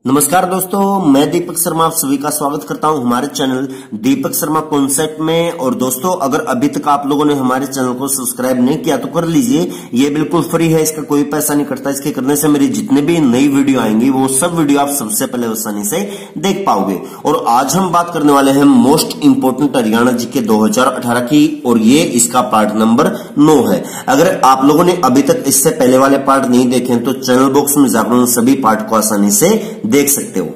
नमस्कार दोस्तों, मैं दीपक शर्मा आप सभी का स्वागत करता हूं हमारे चैनल दीपक शर्मा कॉन्सेप्ट में। और दोस्तों, अगर अभी तक आप लोगों ने हमारे चैनल को सब्सक्राइब नहीं किया तो कर लीजिए, ये बिल्कुल फ्री है, इसका कोई पैसा नहीं कटता। इसके करने से मेरी जितने भी नई वीडियो आएंगी वो सब वीडियो आप सबसे पहले आसानी से देख पाओगे। और आज हम बात करने वाले हैं मोस्ट इंपोर्टेंट हरियाणा जीके 2018 की, और ये इसका पार्ट नंबर 9 है। अगर आप लोगों ने अभी तक इससे पहले वाले पार्ट नहीं देखे तो चैनल बॉक्स में जाकर उन सभी पार्ट को आसानी से देख सकते हो।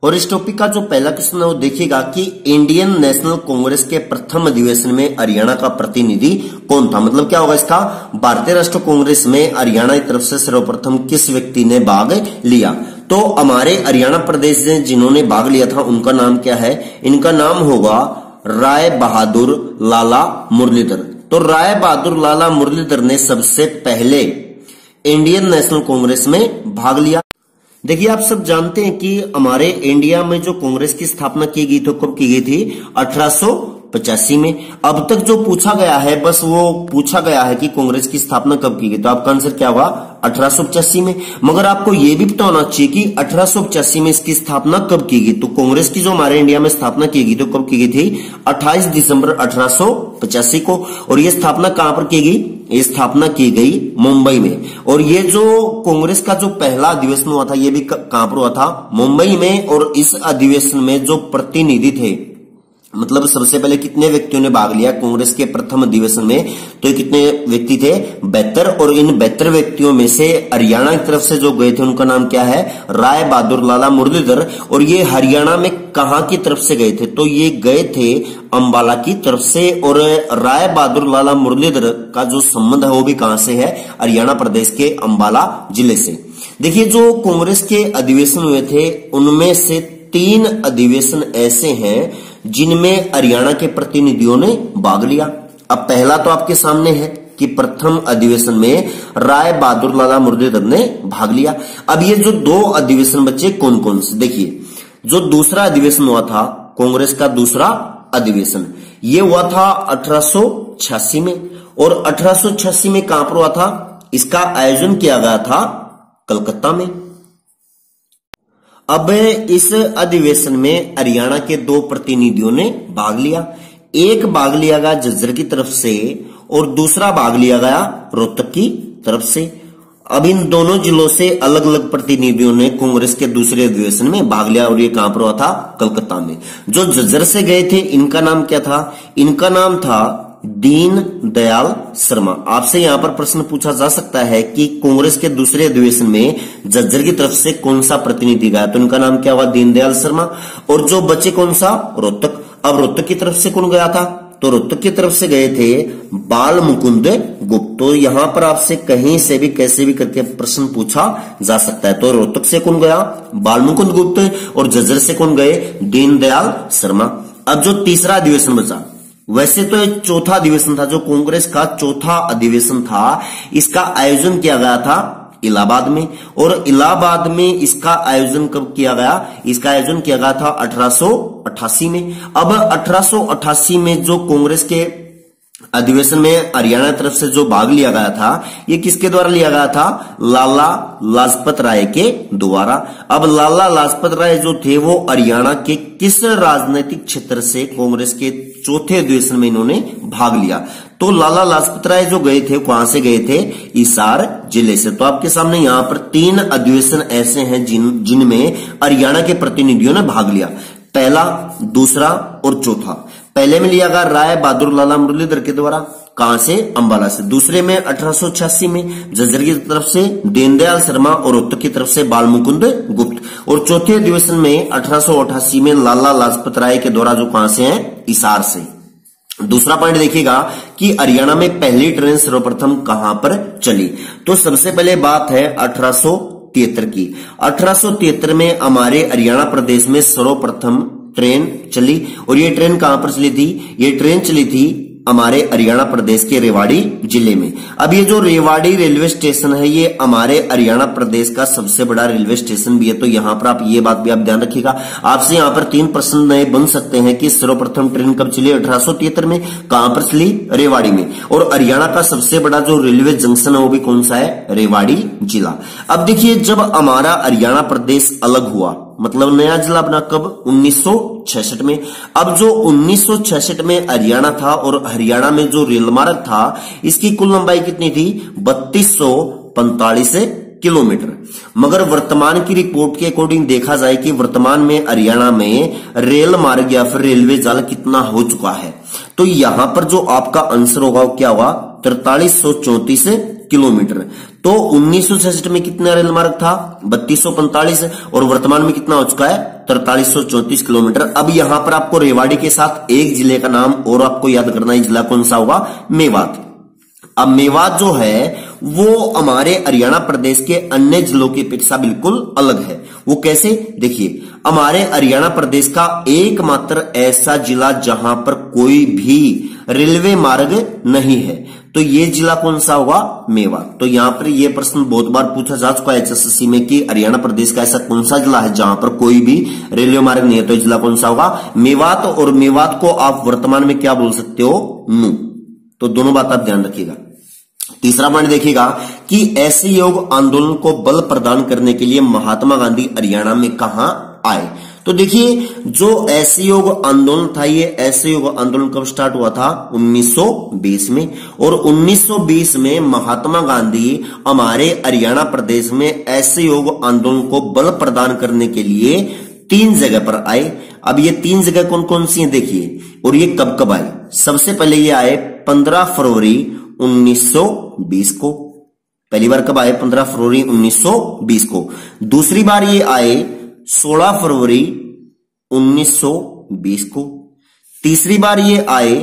और इस टॉपिक का जो पहला क्वेश्चन है वो देखिएगा कि इंडियन नेशनल कांग्रेस के प्रथम अधिवेशन में हरियाणा का प्रतिनिधि कौन था। मतलब क्या होगा इसका, भारतीय राष्ट्रीय कांग्रेस में हरियाणा की तरफ से सर्वप्रथम किस व्यक्ति ने भाग लिया। तो हमारे हरियाणा प्रदेश से जिन्होंने भाग लिया था उनका नाम क्या है, इनका नाम होगा राय बहादुर लाला मुरलीधर। तो राय बहादुर लाला मुरलीधर ने सबसे पहले इंडियन नेशनल कांग्रेस में भाग लिया। देखिए, आप सब जानते हैं कि हमारे इंडिया में जो कांग्रेस की स्थापना की गई तो कब की गई थी, 1885 में। अब तक जो पूछा गया है बस वो पूछा गया है कि कांग्रेस की स्थापना कब की गई, तो आपका आंसर क्या होगा, 1885 में। मगर आपको यह भी पता होना चाहिए कि 1885 में इसकी स्थापना कब की गई। तो कांग्रेस की जो हमारे इंडिया में स्थापना की गई तो कब की गई थी, 28 दिसंबर 1885 को। और ये स्थापना कहां पर की गई, ये स्थापना की गई मुंबई में। और ये जो कांग्रेस का जो पहला अधिवेशन हुआ था ये भी कहां पर हुआ था, मुंबई में। और इस अधिवेशन में जो प्रतिनिधि थे, मतलब सबसे पहले कितने व्यक्तियों ने भाग लिया कांग्रेस के प्रथम अधिवेशन में, तो ये कितने व्यक्ति थे, 72। और इन 72 व्यक्तियों में से हरियाणा की तरफ से जो गए थे उनका नाम क्या है, राय बहादुर लाला मुरलीधर। और ये हरियाणा में कहां की तरफ से गए थे, तो ये गए थे अंबाला की तरफ से। और राय बहादुर लाला मुरलीधर का जो संबंध है वो भी कहां से है, हरियाणा प्रदेश के अंबाला जिले से। देखिए, जो कांग्रेस के अधिवेशन हुए थे उनमें से 3 अधिवेशन ऐसे हैं जिनमें हरियाणा के प्रतिनिधियों ने भाग लिया। अब पहला तो आपके सामने है कि प्रथम अधिवेशन में राय बहादुर लाला मुरलीधर ने भाग लिया। अब ये जो 2 अधिवेशन बचे कौन कौन से, देखिए, जो दूसरा अधिवेशन हुआ था कांग्रेस का दूसरा अधिवेशन, ये हुआ था 1886 में। और 1886 में कहां पर हुआ था, इसका आयोजन किया गया था कलकत्ता में। अब इस अधिवेशन में हरियाणा के 2 प्रतिनिधियों ने भाग लिया। एक भाग लिया गया झज्जर की तरफ से और दूसरा भाग लिया गया रोहतक की तरफ से। अब इन दोनों जिलों से अलग अलग प्रतिनिधियों ने कांग्रेस के दूसरे अधिवेशन में भाग लिया। और ये कहां पर हुआ था, कलकत्ता में। जो झज्जर से गए थे इनका नाम क्या था, इनका नाम था दीन दयाल शर्मा। आपसे यहां पर प्रश्न पूछा जा सकता है कि कांग्रेस के दूसरे अधिवेशन में झज्जर की तरफ से कौन सा प्रतिनिधि गया, तो इनका नाम क्या हुआ, दीन दयाल शर्मा। और जो बचे कौन सा, रोहतक। अब रोहतक की तरफ से कौन गया था, तो रोहतक की तरफ से गए थे बाल मुकुंद गुप्त। तो यहां पर आपसे कहीं से भी कैसे भी करके प्रश्न पूछा जा सकता है। तो रोहतक से कौन गया, बाल मुकुंद गुप्त। और झज्जर से कौन गए, दीन दयाल शर्मा। अब जो तीसरा अधिवेशन बचा, वैसे तो एक चौथा अधिवेशन था जो कांग्रेस का चौथा अधिवेशन था, इसका आयोजन किया गया था इलाहाबाद में। और इलाहाबाद में इसका आयोजन कब किया गया, इसका आयोजन किया गया था 1888 में। अब 1888 में जो कांग्रेस के अधिवेशन में हरियाणा की तरफ से जो भाग लिया गया था ये किसके द्वारा लिया गया था, लाला लाजपत राय के द्वारा। अब लाला लाजपत राय जो थे वो हरियाणा के किस राजनीतिक क्षेत्र से कांग्रेस के चौथे अधिवेशन में इन्होंने भाग लिया, तो लाला लाजपत राय जो गए थे कहां से गए थे, हिसार जिले से। तो आपके सामने यहां पर 3 अधिवेशन ऐसे हैं जिनमें हरियाणा के प्रतिनिधियों ने भाग लिया, पहला, दूसरा और चौथा। पहले में लिया गया राय बहादुर लाला मुरलीधर के द्वारा, कहां से, अंबाला से। दूसरे में 1886 में झज्जर की तरफ से दीनदयाल शर्मा और रोहतक की तरफ से बाल मुकुंद गुप्त। और चौथे अधिवेशन में 1888 में लाला लाजपत राय के द्वारा, जो कहां से हैं, हिसार से। दूसरा पॉइंट देखिएगा कि हरियाणा में पहली ट्रेन सर्वप्रथम कहां पर चली, तो सबसे पहले बात है 1873 की। 1873 में हमारे हरियाणा प्रदेश में सर्वप्रथम ट्रेन चली। और ये ट्रेन कहां पर चली थी, ये ट्रेन चली थी हमारे हरियाणा प्रदेश के रेवाड़ी जिले में। अब ये जो रेवाड़ी रेलवे स्टेशन है ये हमारे हरियाणा प्रदेश का सबसे बड़ा रेलवे स्टेशन भी है। तो यहां पर आप ये बात भी आप ध्यान रखिएगा। आपसे यहां पर 3 प्रश्न नए बन सकते हैं कि सर्वप्रथम ट्रेन कब चली 1873 में, कहां पर चली, रेवाड़ी में। और हरियाणा का सबसे बड़ा जो रेलवे जंक्शन है वो भी कौन सा है, रेवाड़ी जिला। अब देखिए जब हमारा हरियाणा प्रदेश अलग हुआ, मतलब नया जिला बना कब, 1966 में। अब जो 1966 में हरियाणा था और हरियाणा में जो रेल मार्ग था इसकी कुल लंबाई कितनी थी, 3245 किलोमीटर। मगर वर्तमान की रिपोर्ट के अकॉर्डिंग देखा जाए कि वर्तमान में हरियाणा में रेल मार्ग या फिर रेलवे जाल कितना हो चुका है, तो यहां पर जो आपका आंसर होगा वो क्या हुआ, 4334 किलोमीटर। तो 1966 में कितना रेल मार्ग था, 3245, और वर्तमान में कितना हो चुका है, 4334 किलोमीटर। अब यहां पर आपको रेवाड़ी के साथ एक जिले का नाम और आपको याद करना है, जिला कौन सा होगा, मेवात। अब मेवात जो है वो हमारे हरियाणा प्रदेश के अन्य जिलों की अपेक्षा बिल्कुल अलग है। वो कैसे, देखिए हमारे हरियाणा प्रदेश का एकमात्र ऐसा जिला जहां पर कोई भी रेलवे मार्ग नहीं है, तो ये जिला कौन सा होगा, मेवात। तो यहां पर ये प्रश्न बहुत बार पूछा जा चुका है एचएसएससी में कि हरियाणा प्रदेश का ऐसा कौन सा जिला है जहां पर कोई भी रेलवे मार्ग नहीं है, तो जिला कौन सा होगा, मेवात। और मेवात को आप वर्तमान में क्या बोल सकते हो, नू। तो दोनों बात आप ध्यान रखिएगा। तीसरा पॉइंट देखिएगा कि असहयोग आंदोलन को बल प्रदान करने के लिए महात्मा गांधी हरियाणा में कहां आए। तो देखिए जो असहयोग आंदोलन था, ये असहयोग आंदोलन कब स्टार्ट हुआ था, 1920 में। और 1920 में महात्मा गांधी हमारे हरियाणा प्रदेश में असहयोग आंदोलन को बल प्रदान करने के लिए 3 जगह पर आए। अब ये 3 जगह कौन कौन सी हैं देखिए, और ये कब कब आए। सबसे पहले ये आए 15 फरवरी 1920 को, पहली बार कब आए, 15 फरवरी 1920 को। दूसरी बार ये आए 16 फरवरी 1920 को। तीसरी बार ये आए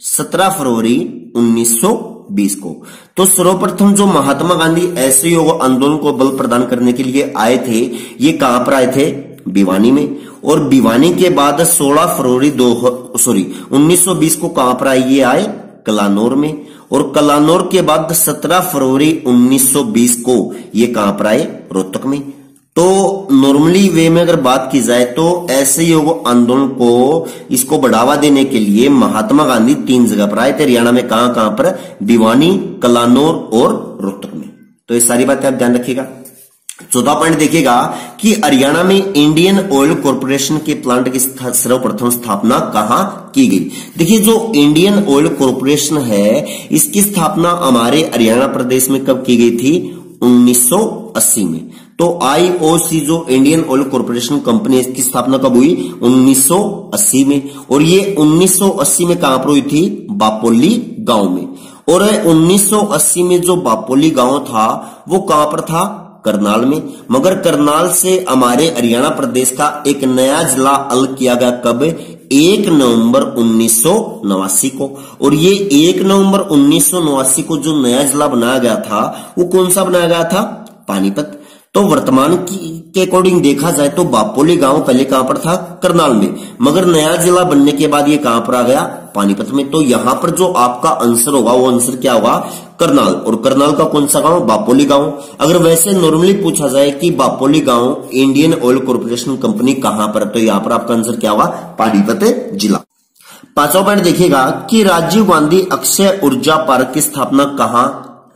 17 फरवरी 1920 को। तो सर्वप्रथम जो महात्मा गांधी असहयोग आंदोलन को बल प्रदान करने के लिए आए थे, ये कहां पर आए थे, भिवानी में। और भिवानी के बाद 16 फरवरी 1920 को कहां पर आए, ये आए कलानौर में। और कलानौर के बाद 17 फरवरी 1920 को ये कहां पर आए, रोहतक में। तो नॉर्मली वे में अगर बात की जाए तो असहयोग आंदोलन को इसको बढ़ावा देने के लिए महात्मा गांधी 3 जगह पर आए थे हरियाणा में, कहां पर, भिवानी, कलानौर और रोहतक में। तो ये सारी बातें आप ध्यान रखिएगा। चौथा पॉइंट देखिएगा कि हरियाणा में इंडियन ऑयल कॉर्पोरेशन के प्लांट की सर्वप्रथम स्थापना कहां की गई। देखिए जो इंडियन ऑयल कॉर्पोरेशन है इसकी स्थापना हमारे हरियाणा प्रदेश में कब की गई थी, 1980 में। तो आईओसी जो इंडियन ऑयल कॉर्पोरेशन कंपनी है इसकी स्थापना कब हुई, 1980 में। और ये 1980 में कहां पर हुई थी, बापोली गांव में। और 1980 में जो बापोली गांव था वो कहां पर था, करनाल में। मगर करनाल से हमारे हरियाणा प्रदेश का एक नया जिला अलग किया गया कब, 1 नवंबर 1989 को। और ये 1 नवंबर 1989 को जो नया जिला बनाया गया था वो कौन सा बनाया गया था, पानीपत। तो वर्तमान के अकॉर्डिंग देखा जाए तो बापोली गांव पहले कहां पर था, करनाल में। मगर नया जिला बनने के बाद ये कहां पर आ गया, पानीपत में। तो यहां पर जो आपका आंसर होगा वो आंसर क्या होगा, करनाल। और करनाल का कौन सा गांव, बापोली गांव। अगर वैसे नॉर्मली पूछा जाए कि बापोली गांव इंडियन ऑयल कॉर्पोरेशन कंपनी कहां पर, तो यहां पर आपका आंसर क्या होगा, पानीपत जिला। 5वां पॉइंट देखिएगा कि राजीव गांधी अक्षय ऊर्जा पार्क की स्थापना कहां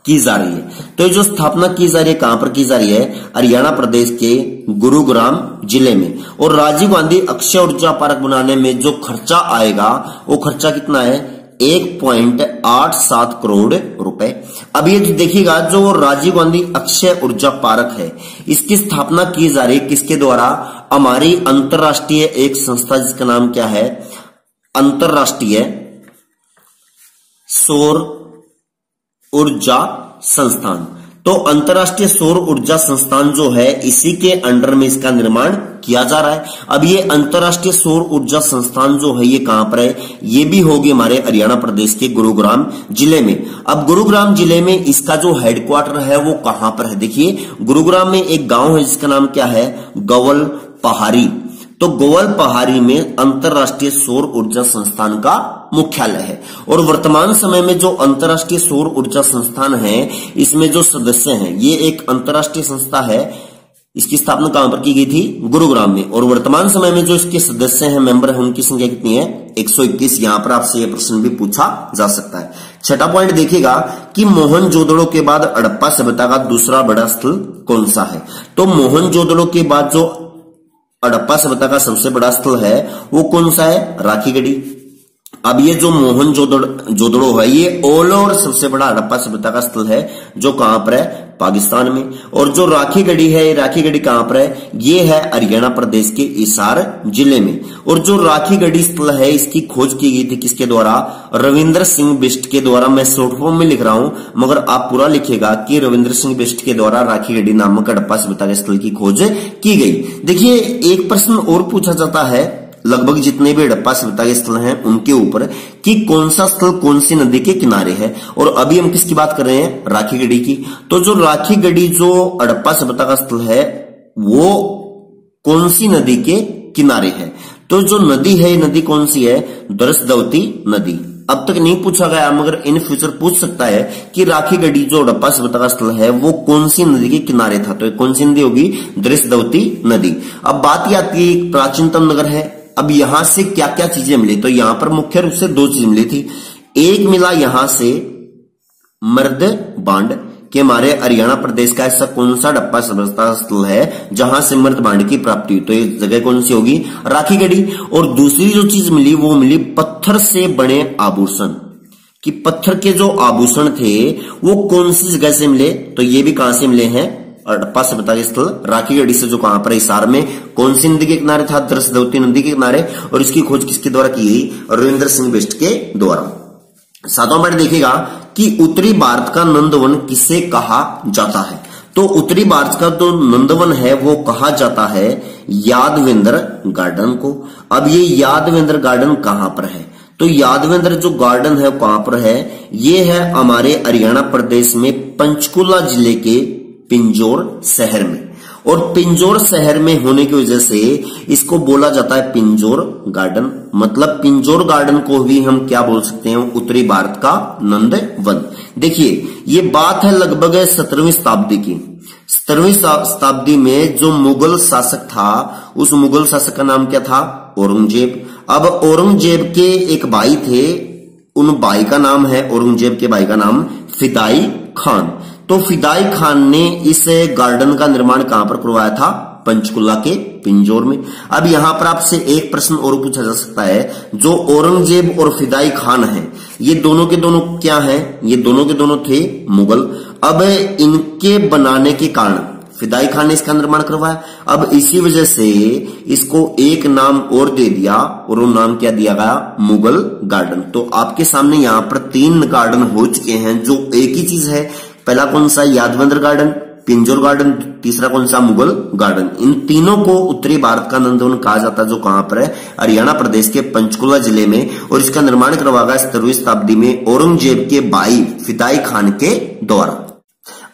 की जा रही है। तो जो स्थापना की जा रही है कहां पर की जा रही है, हरियाणा प्रदेश के गुरुग्राम जिले में। और राजीव गांधी अक्षय ऊर्जा पार्क बनाने में जो खर्चा आएगा वो खर्चा कितना है, 1.87 करोड़ रुपए। अब ये देखिएगा जो राजीव गांधी अक्षय ऊर्जा पार्क है इसकी स्थापना की जा रही है किसके द्वारा, हमारी अंतरराष्ट्रीय एक संस्था जिसका नाम क्या है, अंतरराष्ट्रीय सौर ऊर्जा संस्थान। तो अंतरराष्ट्रीय सौर ऊर्जा संस्थान जो है इसी के अंडर में इसका निर्माण किया जा रहा है। अब ये अंतरराष्ट्रीय सौर ऊर्जा संस्थान जो है ये कहां पर है, ये भी होगी हमारे हरियाणा प्रदेश के गुरुग्राम जिले में। अब गुरुग्राम जिले में इसका जो हेडक्वार्टर है वो कहां पर है, देखिए गुरुग्राम में एक गांव है जिसका नाम क्या है, गवल पहाड़ी। तो गोवल पहाड़ी में अंतरराष्ट्रीय सौर ऊर्जा संस्थान का मुख्यालय है। और वर्तमान समय में जो अंतरराष्ट्रीय सौर ऊर्जा संस्थान है, इसमें जो सदस्य हैं, ये एक अंतरराष्ट्रीय संस्था है। इसकी स्थापना कहां पर की गई थी? गुरुग्राम में। और वर्तमान समय में जो इसके सदस्य हैं, मेंबर हैं, उनकी संख्या कितनी है? 121। यहां पर आपसे यह प्रश्न भी पूछा जा सकता है। छठा पॉइंट देखिएगा कि मोहनजोदड़ो के बाद हड़प्पा सभ्यता का दूसरा बड़ा स्थल कौन सा है? तो मोहनजोदड़ो के बाद जो हड़प्पा सभ्यता का सबसे बड़ा स्थल है वो कौन सा है? राखीगढ़ी। अब ये जो मोहनजोदड़ो है, ये ऑल ओवर सबसे बड़ा हड़प्पा सभ्यता का स्थल है, जो कहां पर है? पाकिस्तान में। और जो राखीगढ़ी है, राखीगढ़ी कहां पर है? ये है हरियाणा प्रदेश के हिसार जिले में। और जो राखीगढ़ी स्थल है, इसकी खोज की गई थी किसके द्वारा? रविंद्र सिंह बिष्ट के द्वारा। मैं शॉर्ट फॉर्म में लिख रहा हूं, मगर आप पूरा लिखेगा कि रविंद्र सिंह बिष्ट के द्वारा राखीगढ़ी नामक हड़प्पा सभ्यता के स्थल की खोज की गई। देखिए, एक प्रश्न और पूछा जाता है लगभग जितने भी हड़प्पा सभ्यता के स्थल हैं उनके ऊपर, कि कौन सा स्थल कौन सी नदी के किनारे है। और अभी हम किसकी बात कर रहे हैं? राखीगढ़ी की। तो जो राखीगढ़ी जो हड़प्पा सभ्यता का स्थल है, वो कौन सी नदी के किनारे है? तो जो नदी है, नदी कौन सी है? दरसदवती नदी। अब तक नहीं पूछा गया, मगर इन फ्यूचर पूछ सकता है कि राखीगढ़ी जो हड़प्पा सभ्यता का स्थल है वो कौन सी नदी के किनारे था। तो कौन सी नदी होगी? दरसदवती नदी। अब बात यह आती है, प्राचीनतम नगर है। अब यहां से क्या क्या चीजें मिली? तो यहां पर मुख्य रूप से दो चीज मिली थी। एक मिला यहां से मर्द बांड कि हमारे हरियाणा प्रदेश का ऐसा कौन सा हड़प्पा सभ्यता स्थल है जहां से मर्द बांड की प्राप्ति हुई? तो ये जगह कौन सी होगी? राखीगढ़ी। और दूसरी जो चीज मिली वो मिली पत्थर से बने आभूषण, कि पत्थर के जो आभूषण थे वो कौन सी जगह से मिले? तो ये भी कहां से मिले हैं? हड़प्पा सभ्यता के स्थल राखीगढ़ी से, जो कहां पर? हिसार में। कौन सी नदी के किनारे था? दरसदवती नदी के किनारे। और इसकी खोज किसके द्वारा की गई? रविंद्र सिंह बिष्ट के द्वारा। सातवां पॉइंट देखिएगा कि उत्तरी भारत का नंदवन किसे कहा जाता है? तो उत्तरी भारत का जो नंदवन है वो कहा जाता है यादवेंद्र गार्डन को। अब ये यादवेंद्र गार्डन कहां पर है? तो यादवेंद्र जो गार्डन है कहां पर है? ये है हमारे हरियाणा प्रदेश में पंचकुला जिले के पिंजौर शहर में। और पिंजौर शहर में होने की वजह से इसको बोला जाता है पिंजौर गार्डन। मतलब पिंजौर गार्डन को भी हम क्या बोल सकते हैं? उत्तरी भारत का नंदवन। देखिए, ये बात है लगभग 17वीं शताब्दी की। 17वीं शताब्दी में जो मुगल शासक था, उस मुगल शासक का नाम क्या था? औरंगजेब। अब औरंगजेब के एक भाई थे, उन भाई का नाम है, औरंगजेब के भाई का नाम फिदाई खान। तो फिदाई खान ने इस गार्डन का निर्माण कहां पर करवाया था? पंचकुला के पिंजौर में। अब यहां पर आपसे एक प्रश्न और पूछा जा सकता है, जो औरंगजेब और फिदाई खान हैं, ये दोनों के दोनों क्या हैं? ये दोनों के दोनों थे मुगल। अब इनके बनाने के कारण फिदाई खान ने इसका निर्माण करवाया। अब इसी वजह से इसको एक नाम और दे दिया, और वो नाम क्या दिया गया? मुगल गार्डन। तो आपके सामने यहां पर 3 गार्डन हो चुके हैं जो एक ही चीज है। पहला कौन सा? Yadavendra garden, Pinjore garden. तीसरा कौन सा? मुगल गार्डन। इन तीनों को उत्तरी भारत का नंदवन कहा जाता है, जो कहां पर है? हरियाणा प्रदेश के पंचकुला जिले में। और इसका निर्माण करवाया गया 17वीं शताब्दी में औरंगजेब के भाई फिदाई खान के द्वारा।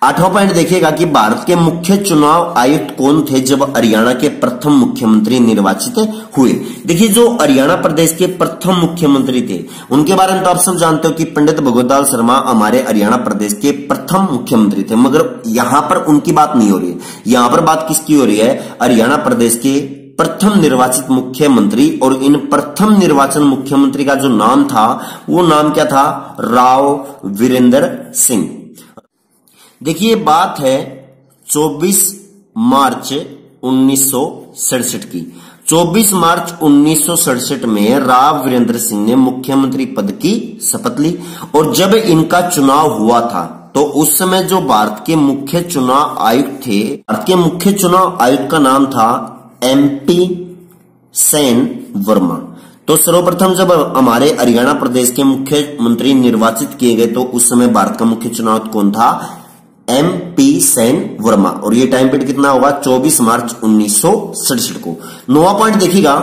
8वां पॉइंट देखिएगा कि भारत के मुख्य चुनाव आयुक्त कौन थे जब हरियाणा के प्रथम मुख्यमंत्री निर्वाचित हुए? देखिए, जो हरियाणा प्रदेश के प्रथम मुख्यमंत्री थे उनके बारे में तो आप सब जानते हो कि पंडित भगवतलाल शर्मा हमारे हरियाणा प्रदेश के प्रथम मुख्यमंत्री थे। मगर यहां पर उनकी बात नहीं हो रही है, यहां पर बात किसकी हो रही है? हरियाणा प्रदेश के प्रथम निर्वाचित मुख्यमंत्री। और इन प्रथम निर्वाचन मुख्यमंत्री का जो नाम था वो नाम क्या था? राव वीरेंद्र सिंह। देखिए, बात है 24 मार्च 1967 की। 24 मार्च 1967 में राव वीरेंद्र सिंह ने मुख्यमंत्री पद की शपथ ली। और जब इनका चुनाव हुआ था तो उस समय जो भारत के मुख्य चुनाव आयुक्त थे, भारत के मुख्य चुनाव आयुक्त का नाम था MP सेन वर्मा। तो सर्वप्रथम जब हमारे हरियाणा प्रदेश के मुख्यमंत्री निर्वाचित किए गए तो उस समय भारत का मुख्य चुनाव कौन था? MP सेन वर्मा। और ये टाइम पीरियड कितना होगा? 24 मार्च 1967 को। 9वां पॉइंट देखिएगा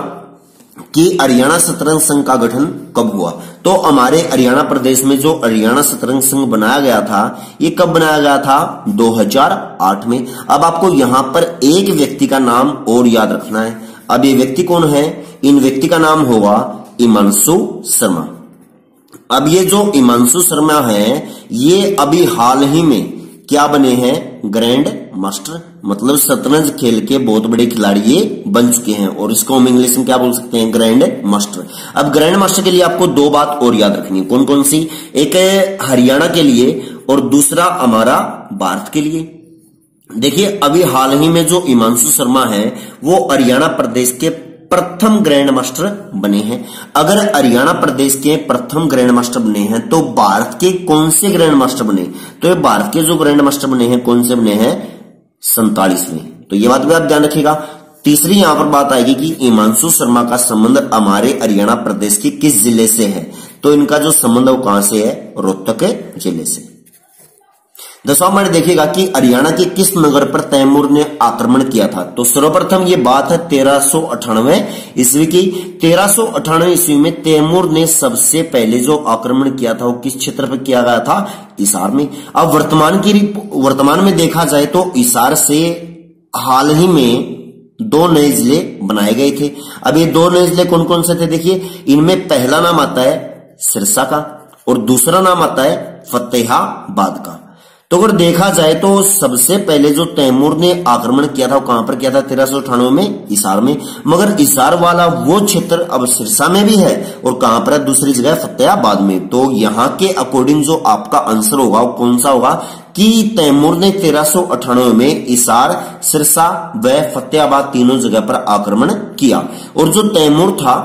कि हरियाणा शतरंज संघ का गठन कब हुआ? तो हमारे हरियाणा प्रदेश में जो हरियाणा शतरंज संघ बनाया गया था, ये कब बनाया गया था? 2008 में। अब आपको यहां पर एक व्यक्ति का नाम और याद रखना है। अब ये व्यक्ति कौन है? इन व्यक्ति का नाम होगा हिमांशु शर्मा। अब ये जो हिमांशु शर्मा है ये अभी हाल ही में क्या बने हैं? ग्रैंड मास्टर, मतलब शतरंज खेल के बहुत बड़े खिलाड़ी ये बन चुके हैं और इसको हम इंग्लिश में क्या बोल सकते हैं? Grand master. अब ग्रैंड मास्टर के लिए आपको दो बात और याद रखनी है। कौन कौन सी? एक है हरियाणा के लिए और दूसरा हमारा भारत के लिए। देखिए अभी हाल ही में जो हिमांशु शर्मा है वो हरियाणा प्रदेश के प्रथम ग्रैंड मास्टर बने हैं। अगर हरियाणा प्रदेश के प्रथम ग्रैंड मास्टर बने हैं तो भारत के कौन से ग्रैंड मास्टर बने? तो ये भारत के जो ग्रैंड मास्टर बने हैं कौन से बने हैं? 47वें। तो ये बात भी आप ध्यान रखिएगा। तीसरी यहां पर बात आएगी कि हिमांशु शर्मा का संबंध हमारे हरियाणा प्रदेश के किस जिले से है? तो इनका जो संबंध है वो कहां से है? रोहतक जिले से। 10वां पॉइंट देखिएगा कि हरियाणा के किस नगर पर तैमूर ने आक्रमण किया था? तो सर्वप्रथम ये बात है 1398 ईस्वी की। 1398 ईस्वी में तैमूर ने सबसे पहले जो आक्रमण किया था वो किस क्षेत्र पर किया गया था? हिसार में। अब वर्तमान में देखा जाए तो हिसार से हाल ही में 2 नए जिले बनाए गए थे। अब ये 2 नए जिले कौन कौन से थे? देखिए इनमें पहला नाम आता है सिरसा का और दूसरा नाम आता है फतेहाबाद का। तो अगर देखा जाए तो सबसे पहले जो तैमूर ने आक्रमण किया था वो कहां पर किया था? 1398 में हिसार में। मगर हिसार वाला वो क्षेत्र अब सिरसा में भी है और कहां पर है? दूसरी जगह फतेहाबाद में। तो यहां के अकॉर्डिंग जो आपका आंसर होगा वो कौन सा होगा कि तैमूर ने 1398 में हिसार, सिरसा व फतेहाबाद तीनों जगह पर आक्रमण किया। और जो तैमूर था,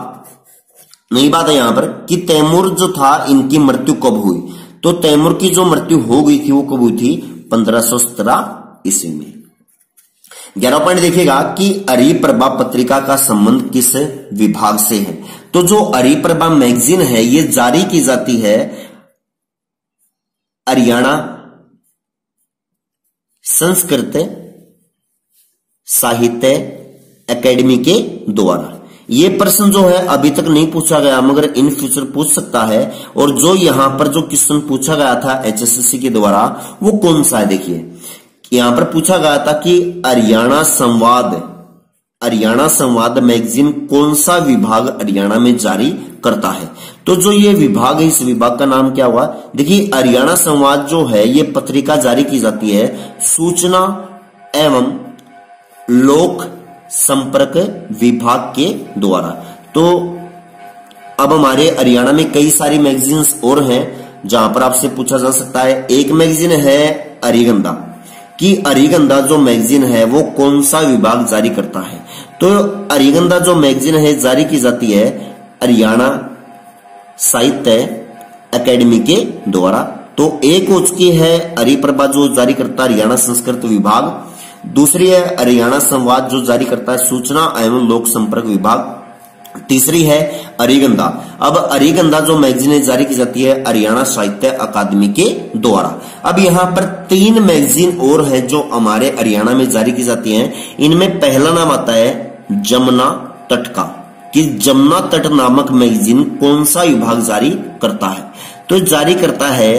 नई बात है यहां पर कि तैमूर जो था इनकी मृत्यु कब हुई? तो तैमूर की जो मृत्यु हो गई थी वो कब हुई थी? 1517 ईस्वी में। 11वां पॉइंट देखिएगा कि हरिप्रभा पत्रिका का संबंध किस विभाग से है? तो जो हरिप्रभा मैगजीन है ये जारी की जाती है हरियाणा संस्कृत साहित्य अकेडमी के द्वारा। ये प्रश्न जो है अभी तक नहीं पूछा गया मगर इन फ्यूचर पूछ सकता है। और जो यहां पर जो क्वेश्चन पूछा गया था HSSC के द्वारा वो कौन सा है? देखिए यहां पर पूछा गया था कि हरियाणा संवाद मैगजीन कौन सा विभाग हरियाणा में जारी करता है? तो जो ये विभाग है इस विभाग का नाम क्या हुआ? देखिए हरियाणा संवाद जो है ये पत्रिका जारी की जाती है सूचना एवं लोक संपर्क विभाग के द्वारा। तो अब हमारे हरियाणा में कई सारी मैगजीन्स और हैं जहां पर आपसे पूछा जा सकता है। एक मैगजीन है हरिगंधा कि हरिगंधा जो मैगजीन है वो कौन सा विभाग जारी करता है? तो हरिगंधा जो मैगजीन है जारी की जाती है हरियाणा साहित्य अकेडमी के द्वारा। तो एक हो चुकी है हरिप्रभा जो जारी करता है हरियाणा संस्कृत विभाग, दूसरी है हरियाणा संवाद जो जारी करता है सूचना एवं लोक संपर्क विभाग, तीसरी है हरिगंधा। अब हरिगंधा जो मैगजीन जारी की जाती है हरियाणा साहित्य अकादमी के द्वारा। अब यहाँ पर 3 मैगजीन और हैं जो हमारे हरियाणा में जारी की जाती हैं। इनमें पहला नाम आता है जमुना तट का कि जमुना तट नामक मैगजीन कौन सा विभाग जारी करता है? तो जारी करता है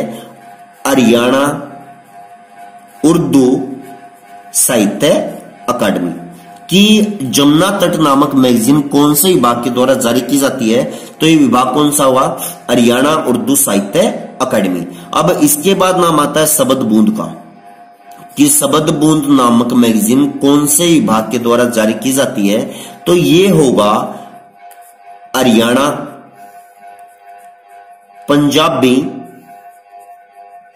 हरियाणा उर्दू साहित्य अकादमी। कि जमुना तट नामक मैगजीन कौन से विभाग के द्वारा जारी की जाती है? तो ये विभाग कौन सा हुआ? हरियाणा उर्दू साहित्य अकादमी। अब इसके बाद नाम आता है शबद बूंद का कि शबद बूंद नामक मैगजीन कौन से विभाग के द्वारा जारी की जाती है? तो ये होगा हरियाणा पंजाबी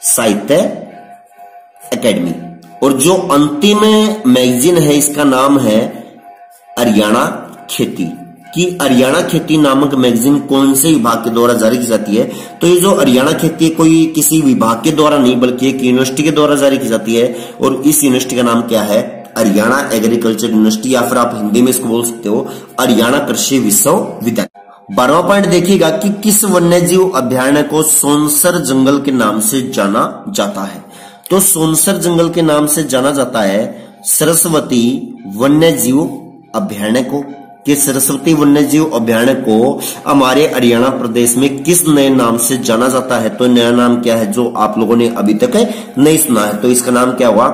साहित्य अकेडमी। और जो अंतिम मैगजीन है इसका नाम है हरियाणा खेती कि हरियाणा खेती नामक मैगजीन कौन से विभाग के द्वारा जारी की जाती है? तो ये जो हरियाणा खेती कोई किसी विभाग के द्वारा नहीं बल्कि एक यूनिवर्सिटी के द्वारा जारी की जाती है और इस यूनिवर्सिटी का नाम क्या है? हरियाणा एग्रीकल्चर यूनिवर्सिटी, या फिर आप हिंदी में इसको बोल सकते हो हरियाणा कृषि विश्वविद्यालय। 12वां पॉइंट देखिएगा कि किस वन्यजीव अभयारण्य को सोनसर जंगल के नाम से जाना जाता है? तो सोनसर जंगल के नाम से जाना जाता है सरस्वती वन्यजीव अभयारण्य को। कि सरस्वती वन्यजीव अभयारण्य को हमारे हरियाणा प्रदेश में किस नए नाम से जाना जाता है? तो नया नाम क्या है जो आप लोगों ने अभी तक नहीं सुना है? तो इसका नाम क्या हुआ?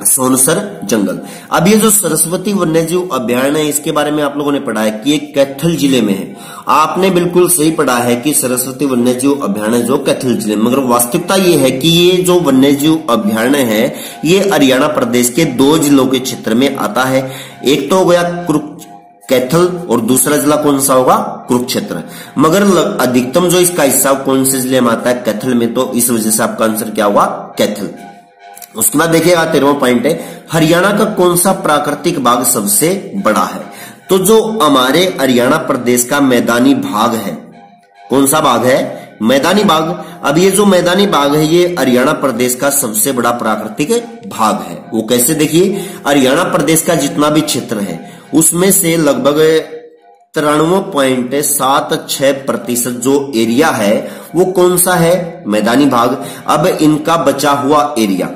सोनसर जंगल। अब ये जो सरस्वती वन्यजीव अभयारण्य है इसके बारे में आप लोगों ने पढ़ा है कि ये कैथल जिले में है। आपने बिल्कुल सही पढ़ा है कि सरस्वती वन्यजीव अभयारण्य जो कैथल जिले में, मगर वास्तविकता ये है कि ये जो वन्यजीव अभयारण्य है ये हरियाणा प्रदेश के 2 जिलों के क्षेत्र में आता है। एक तो हो गया कैथल और दूसरा जिला कौन सा होगा, कुरुक्षेत्र। मगर अधिकतम जो इसका हिस्सा कौन से जिले में आता है, कैथल में, तो इस वजह से आपका आंसर क्या होगा, कैथल। उसके बाद देखिएगा 13वां पॉइंट है, हरियाणा का कौन सा प्राकृतिक भाग सबसे बड़ा है। तो जो हमारे हरियाणा प्रदेश का मैदानी भाग है, कौन सा भाग है, मैदानी भाग। अब ये जो मैदानी भाग है ये हरियाणा प्रदेश का सबसे बड़ा प्राकृतिक भाग है। वो कैसे, देखिए हरियाणा प्रदेश का जितना भी क्षेत्र है उसमें से लगभग 93.76% जो एरिया है वो कौन सा है, मैदानी भाग। अब इनका बचा हुआ एरिया,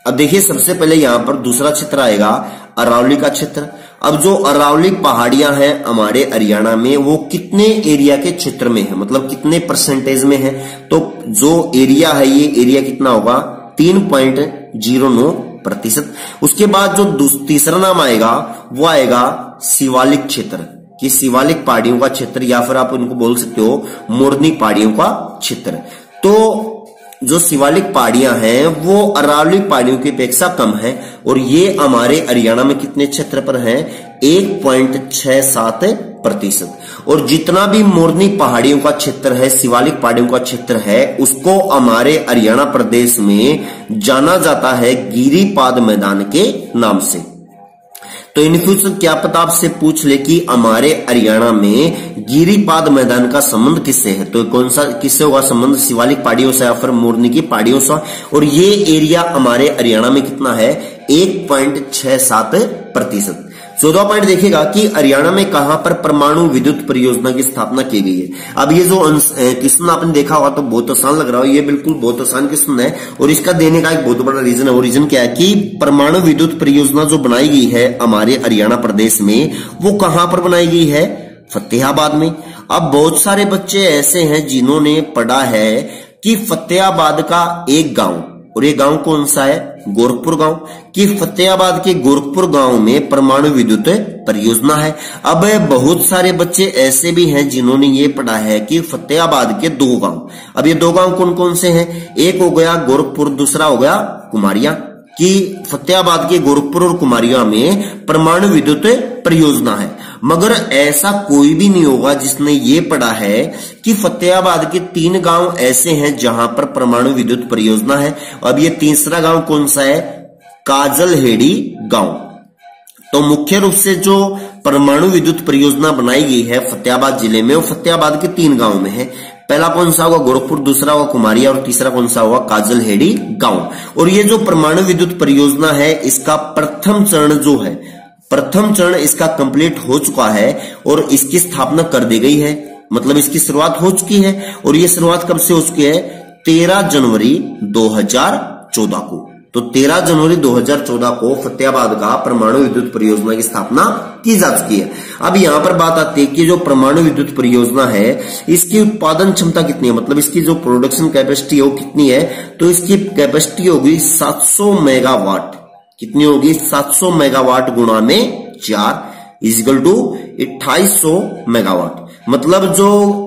अब देखिए सबसे पहले यहां पर दूसरा क्षेत्र आएगा अरावली का क्षेत्र। अब जो अरावली पहाड़ियां हैं हमारे हरियाणा में वो कितने एरिया के क्षेत्र में है, मतलब कितने परसेंटेज में है, तो जो एरिया है ये एरिया कितना होगा, 3.09%। उसके बाद जो तीसरा नाम आएगा वो आएगा शिवालिक क्षेत्र, कि शिवालिक पहाड़ियों का क्षेत्र, या फिर आप उनको बोल सकते हो मोरनी पहाड़ियों का क्षेत्र। तो जो शिवालिक पहाड़ियां हैं वो अरावली पहाड़ियों की अपेक्षा कम है और ये हमारे हरियाणा में कितने क्षेत्र पर हैं, 1.67%। और जितना भी मोरनी पहाड़ियों का क्षेत्र है, शिवालिक पहाड़ियों का क्षेत्र है, उसको हमारे हरियाणा प्रदेश में जाना जाता है गिरिपाद मैदान के नाम से। तो इन फ्यूचर क्या पता आपसे पूछ ले कि हमारे हरियाणा में गिरिपाद मैदान का संबंध किससे है, तो कौन सा किससे होगा संबंध, शिवालिक पहाड़ियों से या फिर मोरनी की पहाड़ियों से। और ये एरिया हमारे हरियाणा में कितना है, 1.67%। 14वां पॉइंट देखिएगा कि हरियाणा में कहां पर परमाणु विद्युत परियोजना की स्थापना की गई है। अब ये जो क्वेश्चन आपने देखा होगा तो बहुत आसान लग रहा हो, ये बिल्कुल बहुत आसान क्वेश्चन है और इसका देने का एक बहुत बड़ा रीजन है। वो रीजन क्या है कि परमाणु विद्युत परियोजना जो बनाई गई है हमारे हरियाणा प्रदेश में वो कहां पर बनाई गई है, फतेहाबाद में। अब बहुत सारे बच्चे ऐसे हैं जिन्होंने पढ़ा है कि फतेहाबाद का एक गांव, और ये गांव कौन सा है, गोरखपुर गांव, कि फतेहाबाद के गोरखपुर गांव में परमाणु विद्युत परियोजना है। अब बहुत सारे बच्चे ऐसे भी हैं जिन्होंने ये पढ़ा है कि फतेहाबाद के 2 गांव, अब ये 2 गांव कौन कौन से हैं, एक हो गया गोरखपुर, दूसरा हो गया कुमारिया, कि फतेहाबाद के गोरखपुर और कुमारिया में परमाणु विद्युत परियोजना है। मगर ऐसा कोई भी नहीं होगा जिसने ये पढ़ा है कि फतेहाबाद के 3 गांव ऐसे हैं जहां पर परमाणु विद्युत परियोजना है। अब ये तीसरा गांव कौन सा है, काजलहेड़ी गांव। तो मुख्य रूप से जो परमाणु विद्युत परियोजना बनाई गई है फतेहाबाद जिले में, वो फतेहाबाद के 3 गांव में है। पहला कौन सा होगा, गोरखपुर, दूसरा होगा कुमारिया और तीसरा कौन सा होगा, काजलहेड़ी गांव। और ये जो परमाणु विद्युत परियोजना है इसका प्रथम चरण जो है, प्रथम चरण इसका कंप्लीट हो चुका है और इसकी स्थापना कर दी गई है, मतलब इसकी शुरुआत हो चुकी है। और ये शुरुआत कब से हो चुकी है, 13 जनवरी 2014 को। तो 13 जनवरी 2014 को फतेहाबाद का परमाणु विद्युत परियोजना की स्थापना की जा चुकी है। अब यहां पर बात आती है कि जो परमाणु विद्युत परियोजना है इसकी उत्पादन क्षमता कितनी है, मतलब इसकी जो प्रोडक्शन कैपेसिटी है वो कितनी है, तो इसकी कैपेसिटी होगी 700 मेगावाट। कितनी होगी, 700 मेगावाट गुणा में 4 इजिकल टू 2800 मेगावाट। मतलब जो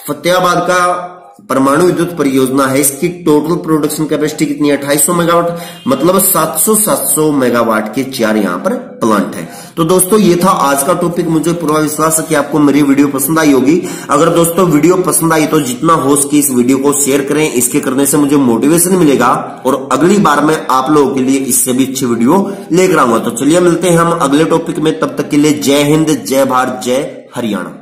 फतेहाबाद का परमाणु विद्युत परियोजना है इसकी टोटल प्रोडक्शन कैपेसिटी कितनी है, 2800 मेगावाट, मतलब 700 मेगावाट के 4 यहां पर प्लांट है। तो दोस्तों ये था आज का टॉपिक। मुझे पूरा विश्वास है कि आपको मेरी वीडियो पसंद आई होगी। अगर दोस्तों वीडियो पसंद आई तो जितना हो सके इस वीडियो को शेयर करें, इसके करने से मुझे मोटिवेशन मिलेगा और अगली बार मैं आप लोगों के लिए इससे भी अच्छी वीडियो लेकर आऊंगा। तो चलिए मिलते हैं हम अगले टॉपिक में, तब तक के लिए जय हिंद, जय भारत, जय हरियाणा।